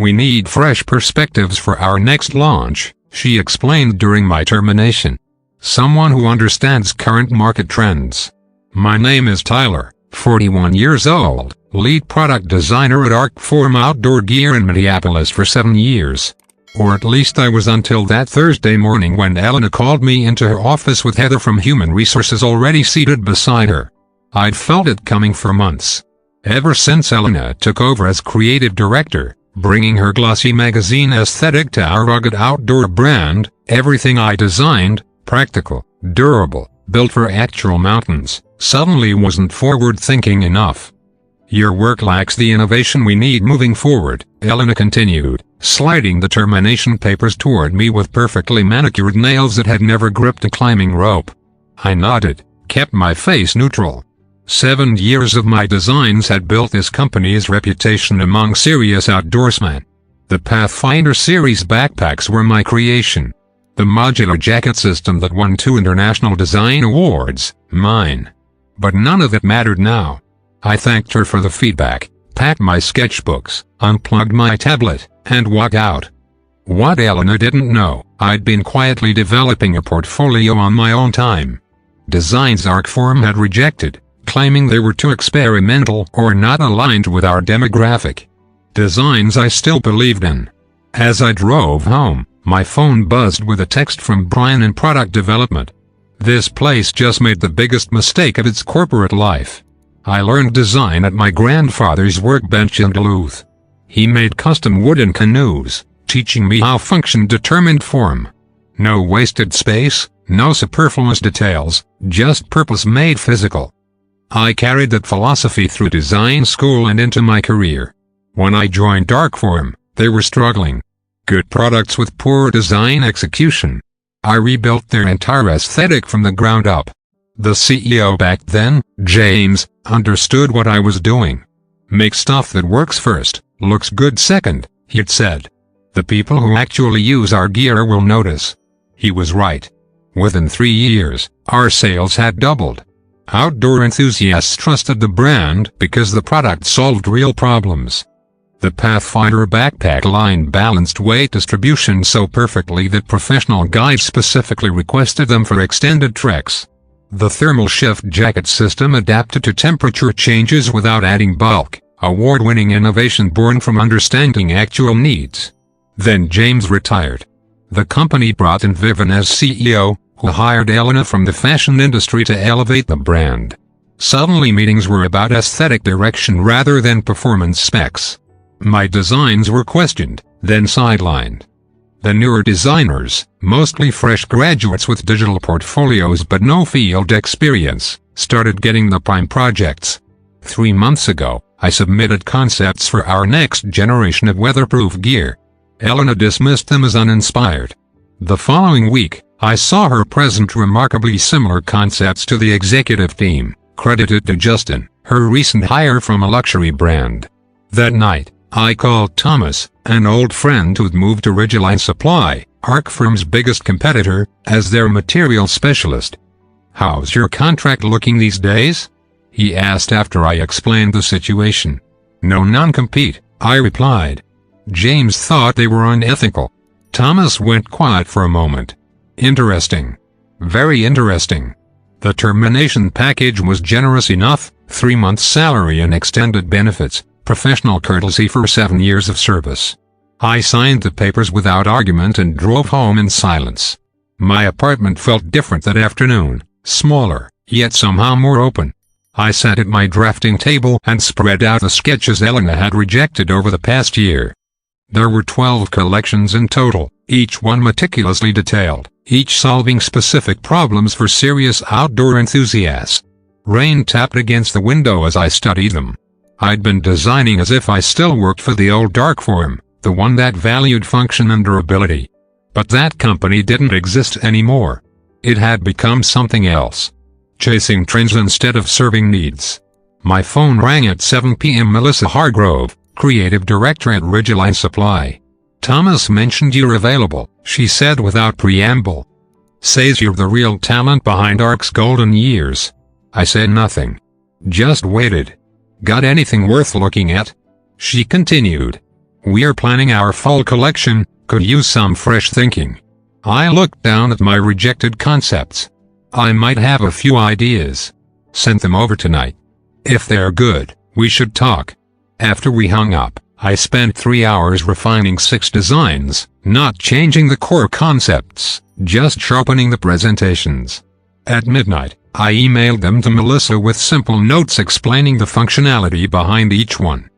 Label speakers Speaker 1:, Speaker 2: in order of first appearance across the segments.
Speaker 1: We need fresh perspectives for our next launch, she explained during my termination. Someone who understands current market trends. My name is Tyler, 41 years old, lead product designer at Arcform Outdoor Gear in Minneapolis for 7 years. Or at least I was until that Thursday morning when Elena called me into her office with Heather from Human Resources already seated beside her. I'd felt it coming for months. Ever since Elena took over as creative director, bringing her glossy magazine aesthetic to our rugged outdoor brand, everything I designed, practical, durable, built for actual mountains, suddenly wasn't forward-thinking enough. Your work lacks the innovation we need moving forward, Elena continued, sliding the termination papers toward me with perfectly manicured nails that had never gripped a climbing rope. I nodded, kept my face neutral. 7 years of my designs had built this company's reputation among serious outdoorsmen. The Pathfinder series backpacks were my creation. The modular jacket system that won 2 international design awards, mine. But none of it mattered now. I thanked her for the feedback, packed my sketchbooks, unplugged my tablet, and walked out. What Elena didn't know, I'd been quietly developing a portfolio on my own time. Designs Arcform had rejected, claiming they were too experimental or not aligned with our demographic. Designs I still believed in. As I drove home, my phone buzzed with a text from Brian in product development. This place just made the biggest mistake of its corporate life. I learned design at my grandfather's workbench in Duluth. He made custom wooden canoes, teaching me how function determined form. No wasted space, no superfluous details, just purpose-made physical. I carried that philosophy through design school and into my career. When I joined Arcform, they were struggling. Good products with poor design execution. I rebuilt their entire aesthetic from the ground up. The CEO back then, James, understood what I was doing. Make stuff that works first, looks good second, he'd said. The people who actually use our gear will notice. He was right. Within 3 years, our sales had doubled. Outdoor enthusiasts trusted the brand because the product solved real problems. The Pathfinder backpack line balanced weight distribution so perfectly that professional guides specifically requested them for extended treks. The thermal shift jacket system adapted to temperature changes without adding bulk, award-winning innovation born from understanding actual needs. Then James retired. The company brought in Vivian as CEO, who hired Elena from the fashion industry to elevate the brand. Suddenly meetings were about aesthetic direction rather than performance specs. My designs were questioned, then sidelined. The newer designers, mostly fresh graduates with digital portfolios but no field experience, started getting the prime projects. 3 months ago, I submitted concepts for our next generation of weatherproof gear. Elena dismissed them as uninspired. The following week, I saw her present remarkably similar concepts to the executive team, credited to Justin, her recent hire from a luxury brand. That night, I called Thomas, an old friend who'd moved to Ridgeline Supply, Arcform's biggest competitor, as their material specialist. "How's your contract looking these days?" he asked after I explained the situation. "No non-compete," I replied. James thought they were unethical. Thomas went quiet for a moment. "Interesting. Very interesting." The termination package was generous enough: 3 months' salary and extended benefits, professional courtesy for 7 years of service. I signed the papers without argument and drove home in silence. My apartment felt different that afternoon, smaller, yet somehow more open. I sat at my drafting table and spread out the sketches Elena had rejected over the past year. There were 12 collections in total, each one meticulously detailed, each solving specific problems for serious outdoor enthusiasts. Rain tapped against the window as I studied them. I'd been designing as if I still worked for the old Arcform, the one that valued function and durability. But that company didn't exist anymore. It had become something else. Chasing trends instead of serving needs. My phone rang at 7 p.m. Melissa Hargrove, creative director at Ridgeline Supply. "Thomas mentioned you're available," she said without preamble. "Says you're the real talent behind Arc's golden years." I said nothing. Just waited. "Got anything worth looking at?" she continued. We're planning our fall collection, could use some fresh thinking. I looked down at my rejected concepts. I might have a few ideas. Send them over tonight. If they're good, we should talk. After we hung up, I spent 3 hours refining 6 designs, not changing the core concepts, just sharpening the presentations. At midnight, I emailed them to Melissa with simple notes explaining the functionality behind each one.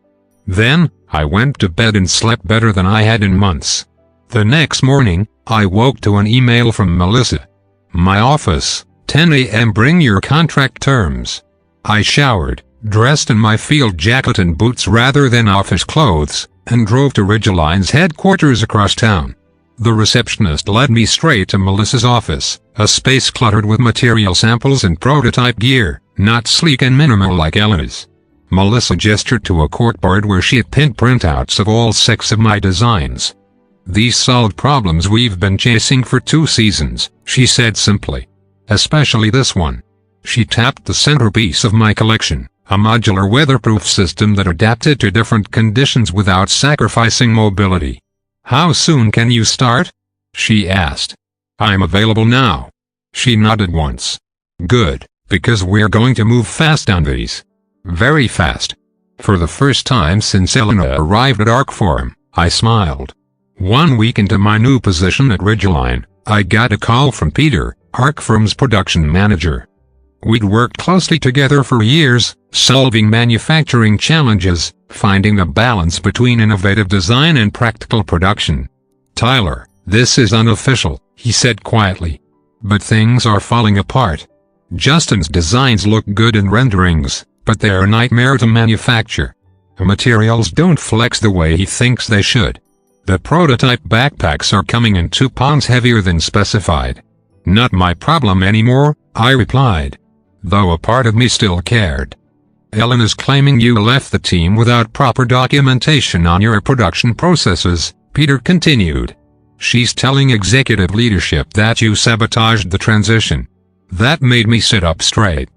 Speaker 1: Then, I went to bed and slept better than I had in months. The next morning, I woke to an email from Melissa. My office, 10 a.m. Bring your contract terms. I showered, dressed in my field jacket and boots rather than office clothes, and drove to Ridgeline's headquarters across town. The receptionist led me straight to Melissa's office, a space cluttered with material samples and prototype gear, not sleek and minimal like Elena's. Melissa gestured to a corkboard where she had pinned printouts of all 6 of my designs. These solve problems we've been chasing for 2 seasons, she said simply. Especially this one. She tapped the centerpiece of my collection, a modular weatherproof system that adapted to different conditions without sacrificing mobility. How soon can you start? She asked. I'm available now. She nodded once. Good, because we're going to move fast on these. Very fast. For the first time since Elena arrived at Arcform, I smiled. 1 week into my new position at Ridgeline, I got a call from Peter, Arcform's production manager. We'd worked closely together for years, solving manufacturing challenges, finding the balance between innovative design and practical production. Tyler, this is unofficial, he said quietly. But things are falling apart. Justin's designs look good in renderings, but they're a nightmare to manufacture. The materials don't flex the way he thinks they should. The prototype backpacks are coming in 2 pounds heavier than specified. Not my problem anymore, I replied. Though a part of me still cared. Elena's claiming you left the team without proper documentation on your production processes, Peter continued. She's telling executive leadership that you sabotaged the transition. That made me sit up straight.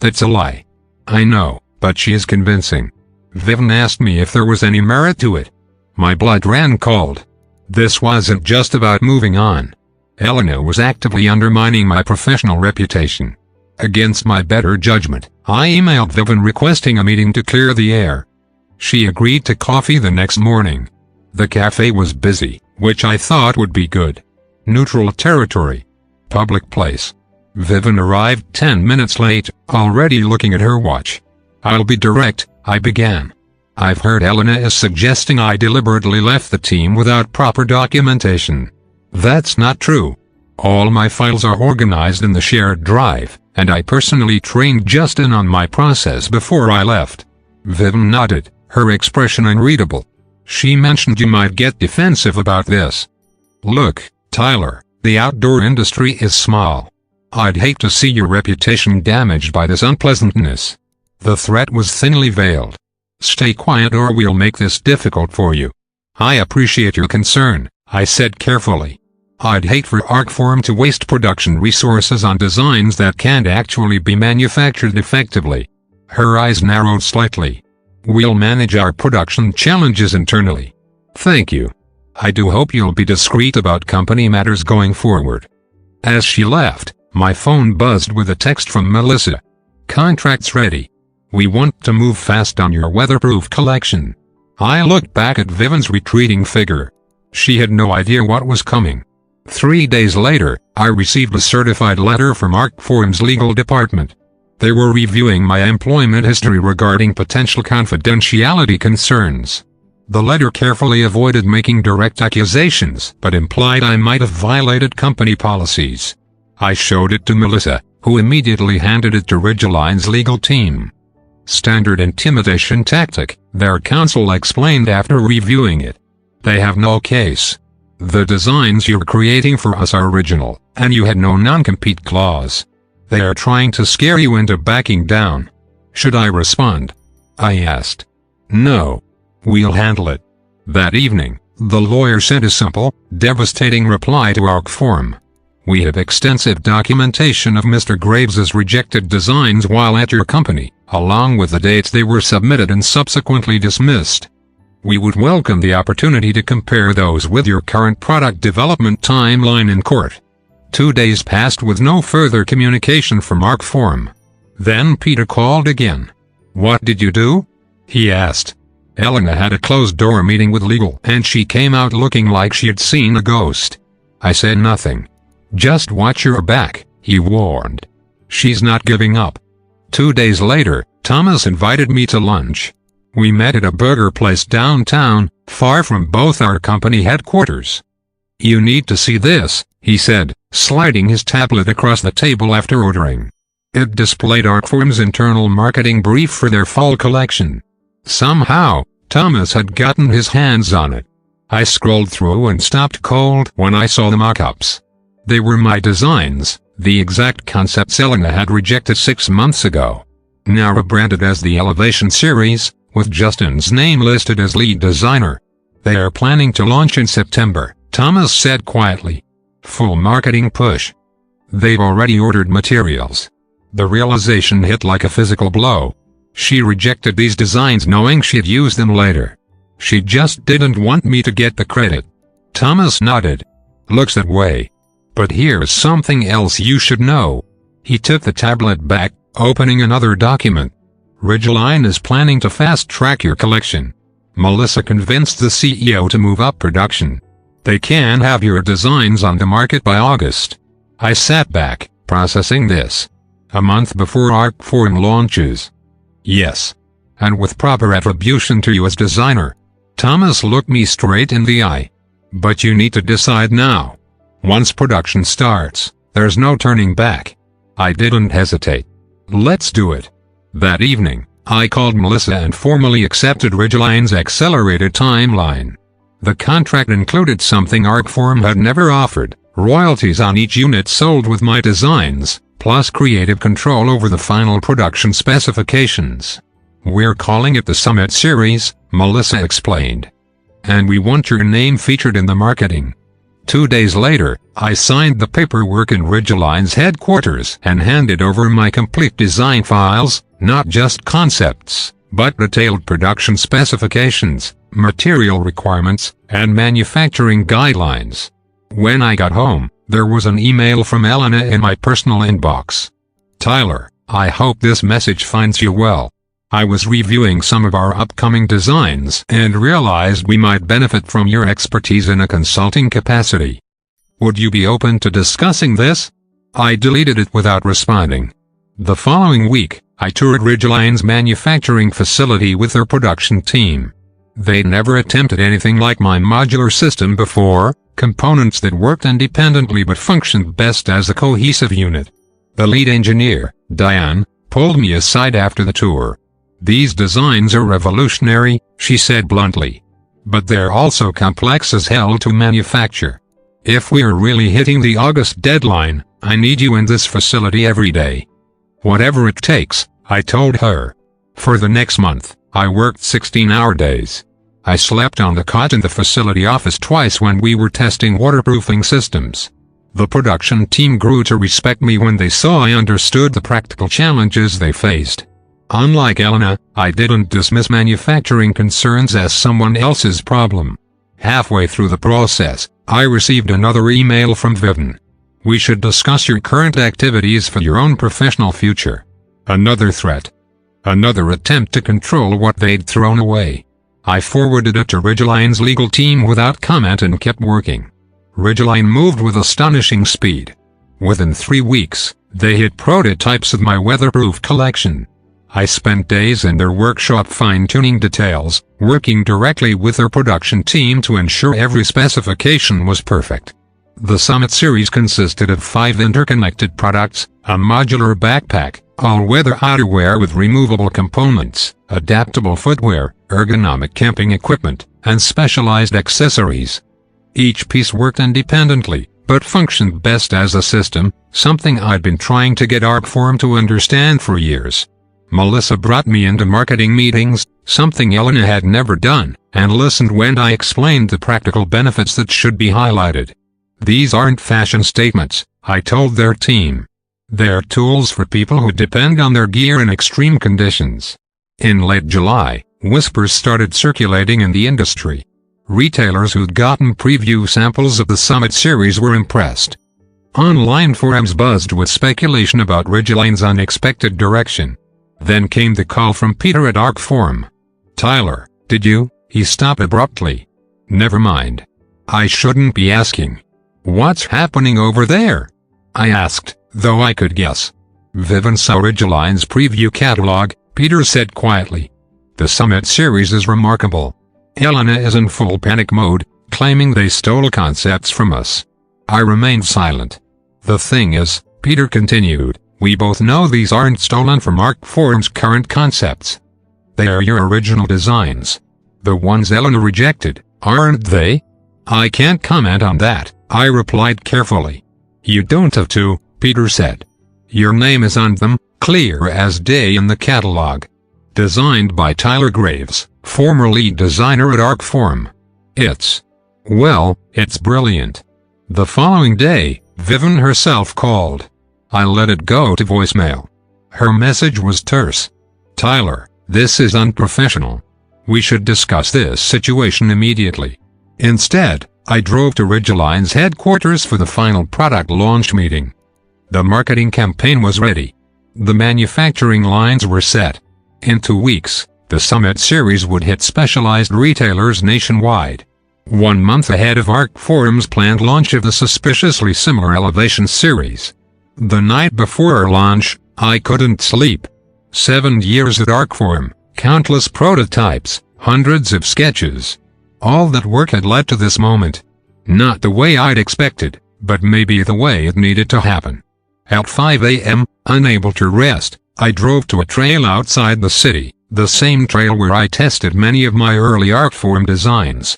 Speaker 1: That's a lie. I know, but she is convincing. Vivian asked me if there was any merit to it. My blood ran cold. This wasn't just about moving on. Elena was actively undermining my professional reputation. Against my better judgment, I emailed Vivian requesting a meeting to clear the air. She agreed to coffee the next morning. The cafe was busy, which I thought would be good. Neutral territory. Public place. Vivian arrived 10 minutes late, already looking at her watch. I'll be direct, I began. I've heard Elena is suggesting I deliberately left the team without proper documentation. That's not true. All my files are organized in the shared drive, and I personally trained Justin on my process before I left. Vivian nodded, her expression unreadable. She mentioned you might get defensive about this. Look, Tyler, the outdoor industry is small. I'd hate to see your reputation damaged by this unpleasantness. The threat was thinly veiled. Stay quiet or we'll make this difficult for you. I appreciate your concern, I said carefully. I'd hate for Arcform to waste production resources on designs that can't actually be manufactured effectively. Her eyes narrowed slightly. We'll manage our production challenges internally. Thank you. I do hope you'll be discreet about company matters going forward. As she left, my phone buzzed with a text from Melissa. Contract's ready. We want to move fast on your weatherproof collection. I looked back at Vivian's retreating figure. She had no idea what was coming. 3 days later, I received a certified letter from Arcform's legal department. They were reviewing my employment history regarding potential confidentiality concerns. The letter carefully avoided making direct accusations, but implied I might have violated company policies. I showed it to Melissa, who immediately handed it to Ridgeline's legal team. Standard intimidation tactic, their counsel explained after reviewing it. They have no case. The designs you're creating for us are original, and you had no non-compete clause. They are trying to scare you into backing down. Should I respond? I asked. No. We'll handle it. That evening, the lawyer sent a simple, devastating reply to Arcform. We have extensive documentation of Mr. Graves's rejected designs while at your company, along with the dates they were submitted and subsequently dismissed. We would welcome the opportunity to compare those with your current product development timeline in court. 2 days passed with no further communication from Arcform. Then Peter called again. "What did you do?" he asked. "Elena had a closed-door meeting with legal and she came out looking like she had seen a ghost." I said nothing. "Just watch your back," he warned. "She's not giving up." 2 days later, Thomas invited me to lunch. We met at a burger place downtown, far from both our company headquarters. "You need to see this," he said, sliding his tablet across the table after ordering. It displayed Arcform's internal marketing brief for their fall collection. Somehow, Thomas had gotten his hands on it. I scrolled through and stopped cold when I saw the mock-ups. They were my designs, the exact concepts Elena had rejected 6 months ago. Now rebranded as the Elevation Series, with Justin's name listed as lead designer. They are planning to launch in September, Thomas said quietly. Full marketing push. They've already ordered materials. The realization hit like a physical blow. She rejected these designs knowing she'd use them later. She just didn't want me to get the credit. Thomas nodded. Looks that way. But here's something else you should know. He took the tablet back, opening another document. Ridgeline is planning to fast-track your collection. Melissa convinced the CEO to move up production. They can have your designs on the market by August. I sat back, processing this. A month before Arcform launches. Yes. And with proper attribution to you as designer. Thomas looked me straight in the eye. But you need to decide now. Once production starts, there's no turning back. I didn't hesitate. Let's do it. That evening, I called Melissa and formally accepted Ridgeline's accelerated timeline. The contract included something Arcform had never offered, royalties on each unit sold with my designs, plus creative control over the final production specifications. We're calling it the Summit Series, Melissa explained. And we want your name featured in the marketing. 2 days later, I signed the paperwork in Ridgeline's headquarters and handed over my complete design files, not just concepts, but detailed production specifications, material requirements, and manufacturing guidelines. When I got home, there was an email from Elena in my personal inbox. Tyler, I hope this message finds you well. I was reviewing some of our upcoming designs and realized we might benefit from your expertise in a consulting capacity. Would you be open to discussing this? I deleted it without responding. The following week, I toured Ridgeline's manufacturing facility with their production team. They'd never attempted anything like my modular system before, components that worked independently but functioned best as a cohesive unit. The lead engineer, Diane, pulled me aside after the tour. These designs are revolutionary, she said bluntly. But they're also complex as hell to manufacture. If we're really hitting the August deadline, I need you in this facility every day. Whatever it takes, I told her. For the next month, I worked 16-hour days. I slept on the cot in the facility office twice when we were testing waterproofing systems. The production team grew to respect me when they saw I understood the practical challenges they faced. Unlike Elena, I didn't dismiss manufacturing concerns as someone else's problem. Halfway through the process, I received another email from Vivian. We should discuss your current activities for your own professional future. Another threat. Another attempt to control what they'd thrown away. I forwarded it to Ridgeline's legal team without comment and kept working. Ridgeline moved with astonishing speed. Within 3 weeks, they had prototypes of my weatherproof collection. I spent days in their workshop fine-tuning details, working directly with their production team to ensure every specification was perfect. The Summit Series consisted of 5 interconnected products, a modular backpack, all-weather outerwear with removable components, adaptable footwear, ergonomic camping equipment, and specialized accessories. Each piece worked independently, but functioned best as a system, something I'd been trying to get Arcform to understand for years. Melissa brought me into marketing meetings, something Elena had never done, and listened when I explained the practical benefits that should be highlighted. These aren't fashion statements, I told their team. They're tools for people who depend on their gear in extreme conditions. In late July, Whispers started circulating in the industry. Retailers who'd gotten preview samples of the Summit series were impressed. Online forums buzzed with speculation about Ridgeline's unexpected direction. Then came the call from Peter at Arc Forum. "Tyler, did you?" He stopped abruptly. "Never mind. I shouldn't be asking. What's happening over there?" I asked, though I could guess. "Vivian saw Ridgeline's preview catalog," Peter said quietly. "The Summit series is remarkable. Elena is in full panic mode, claiming they stole concepts from us." I remained silent. "The thing is," Peter continued, "we both know these aren't stolen from Arc Forum's current concepts. They are your original designs. The ones Elena rejected, aren't they?" "I can't comment on that," I replied carefully. "You don't have to," Peter said. "Your name is on them, clear as day in the catalog. Designed by Tyler Graves, former lead designer at Arc Forum. It's brilliant." The following day, Vivian herself called. I let it go to voicemail. Her message was terse. "Tyler, this is unprofessional. We should discuss this situation immediately." Instead, I drove to Ridgeline's headquarters for the final product launch meeting. The marketing campaign was ready. The manufacturing lines were set. In 2 weeks, the Summit series would hit specialized retailers nationwide. 1 month ahead of Arc Forum's planned launch of the suspiciously similar Elevation series. The night before our launch, I couldn't sleep. 7 years at Arc Forum, countless prototypes, hundreds of sketches. All that work had led to this moment. Not the way I'd expected, but maybe the way it needed to happen. At 5 a.m., unable to rest, I drove to a trail outside the city, the same trail where I tested many of my early Arc Forum designs.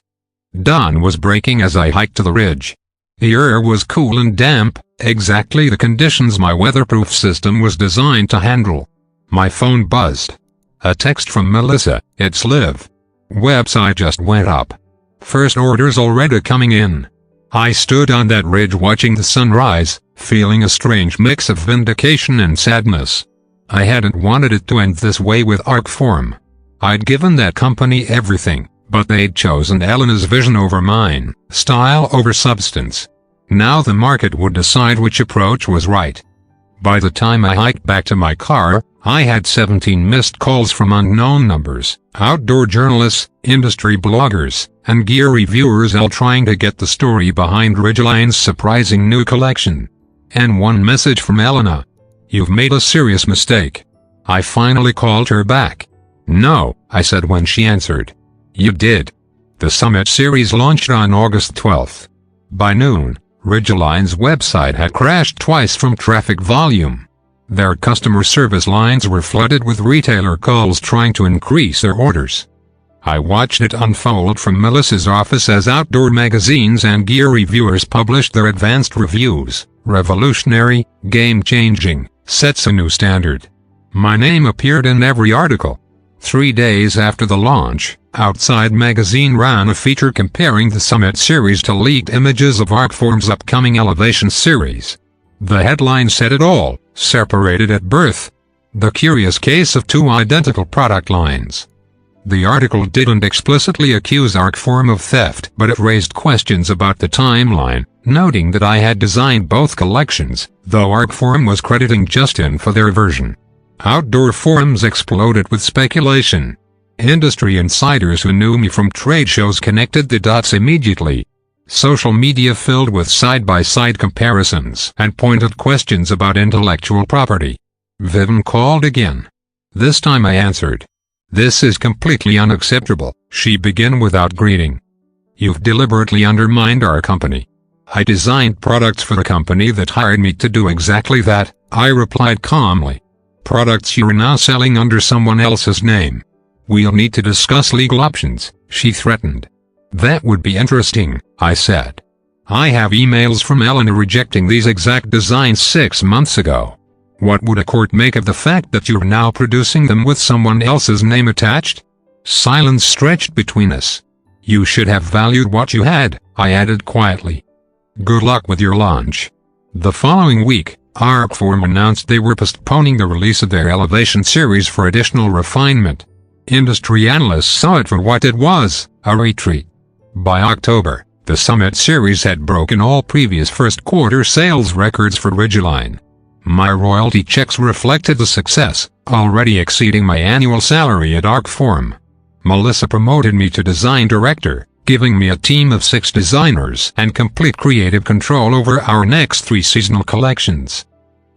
Speaker 1: Dawn was breaking as I hiked to the ridge. The air was cool and damp, exactly the conditions my weatherproof system was designed to handle. My phone buzzed. A text from Melissa. "It's Liv. Website just went up. First orders already coming in." I stood on that ridge watching the sunrise, feeling a strange mix of vindication and sadness. I hadn't wanted it to end this way with Arc Forum. I'd given that company everything, but they'd chosen Elena's vision over mine, style over substance. Now the market would decide which approach was right. By the time I hiked back to my car, I had 17 missed calls from unknown numbers, outdoor journalists, industry bloggers, and gear reviewers all trying to get the story behind Ridgeline's surprising new collection. And one message from Elena. "You've made a serious mistake." I finally called her back. "No," I said when she answered. "You did." The Summit series launched on August 12th. By noon, Ridgeline's website had crashed twice from traffic volume. Their customer service lines were flooded with retailer calls trying to increase their orders. I watched it unfold from Melissa's office as outdoor magazines and gear reviewers published their advanced reviews. Revolutionary, game-changing, sets a new standard. My name appeared in every article. 3 days after the launch, Outside magazine ran a feature comparing the Summit series to leaked images of Arc Forum's upcoming Elevation series. The headline said it all: separated at birth. The curious case of 2 identical product lines. The article didn't explicitly accuse Arc Forum of theft, but it raised questions about the timeline, noting that I had designed both collections, though Arc Forum was crediting Justin for their version. Outdoor forums exploded with speculation. Industry insiders who knew me from trade shows connected the dots immediately. Social media filled with side-by-side comparisons and pointed questions about intellectual property. Vivian called again. This time I answered. "This is completely unacceptable," she began without greeting. "You've deliberately undermined our company." "I designed products for the company that hired me to do exactly that," I replied calmly. "Products you're now selling under someone else's name. We'll need to discuss legal options," she threatened. "That would be interesting," I said. "I have emails from Elena rejecting these exact designs 6 months ago. What would a court make of the fact that you're now producing them with someone else's name attached?" Silence stretched between us. "You should have valued what you had," I added quietly. "Good luck with your launch." The following week, Arc Forum announced they were postponing the release of their Elevation series for additional refinement. Industry analysts saw it for what it was, a retreat. By October, the Summit Series had broken all previous first-quarter sales records for Ridgeline. My royalty checks reflected the success, already exceeding my annual salary at Arcforum. Melissa promoted me to design director, giving me a team of 6 designers and complete creative control over our next 3 seasonal collections.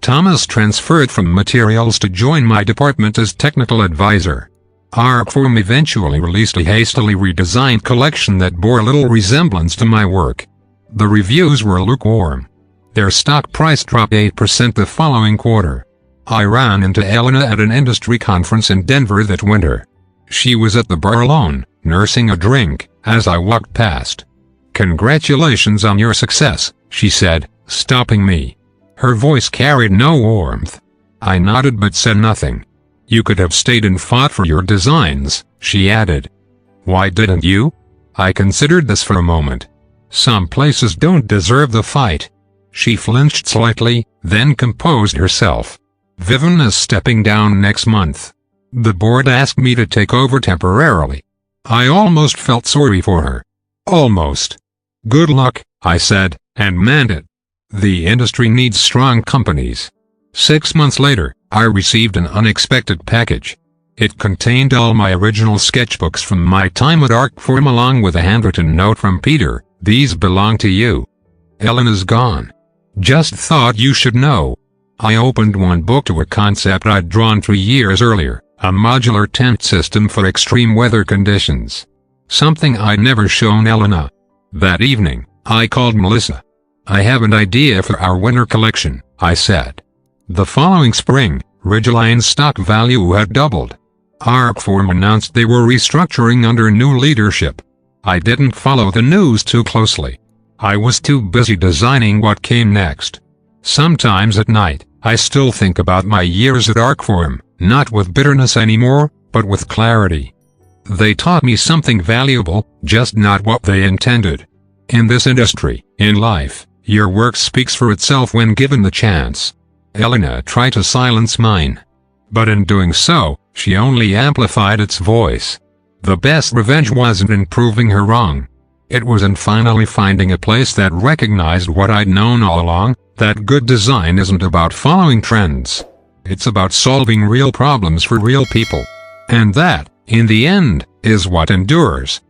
Speaker 1: Thomas transferred from materials to join my department as technical advisor. Arcforum eventually released a hastily redesigned collection that bore little resemblance to my work. The reviews were lukewarm. Their stock price dropped 8% the following quarter. I ran into Elena at an industry conference in Denver that winter. She was at the bar alone, nursing a drink, as I walked past. "Congratulations on your success," she said, stopping me. Her voice carried no warmth. I nodded but said nothing. "You could have stayed and fought for your designs," she added. "Why didn't you?" I considered this for a moment. "Some places don't deserve the fight." She flinched slightly, then composed herself. "Vivian is stepping down next month. The board asked me to take over temporarily." I almost felt sorry for her. Almost. "Good luck," I said, and meant it. The industry needs strong companies. 6 months later, I received an unexpected package. It contained all my original sketchbooks from my time at Arcforum along with a handwritten note from Peter. "These belong to you. Elena's gone. Just thought you should know." I opened one book to a concept I'd drawn 3 years earlier, a modular tent system for extreme weather conditions. Something I'd never shown Elena. That evening, I called Melissa. "I have an idea for our winter collection," I said. The following spring, Ridgeline's stock value had doubled. Arcforum announced they were restructuring under new leadership. I didn't follow the news too closely. I was too busy designing what came next. Sometimes at night, I still think about my years at Arcforum, not with bitterness anymore, but with clarity. They taught me something valuable, just not what they intended. In this industry, in life, your work speaks for itself when given the chance. Elena tried to silence mine. But in doing so, she only amplified its voice. The best revenge wasn't in proving her wrong. It was in finally finding a place that recognized what I'd known all along, that good design isn't about following trends. It's about solving real problems for real people. And that, in the end, is what endures.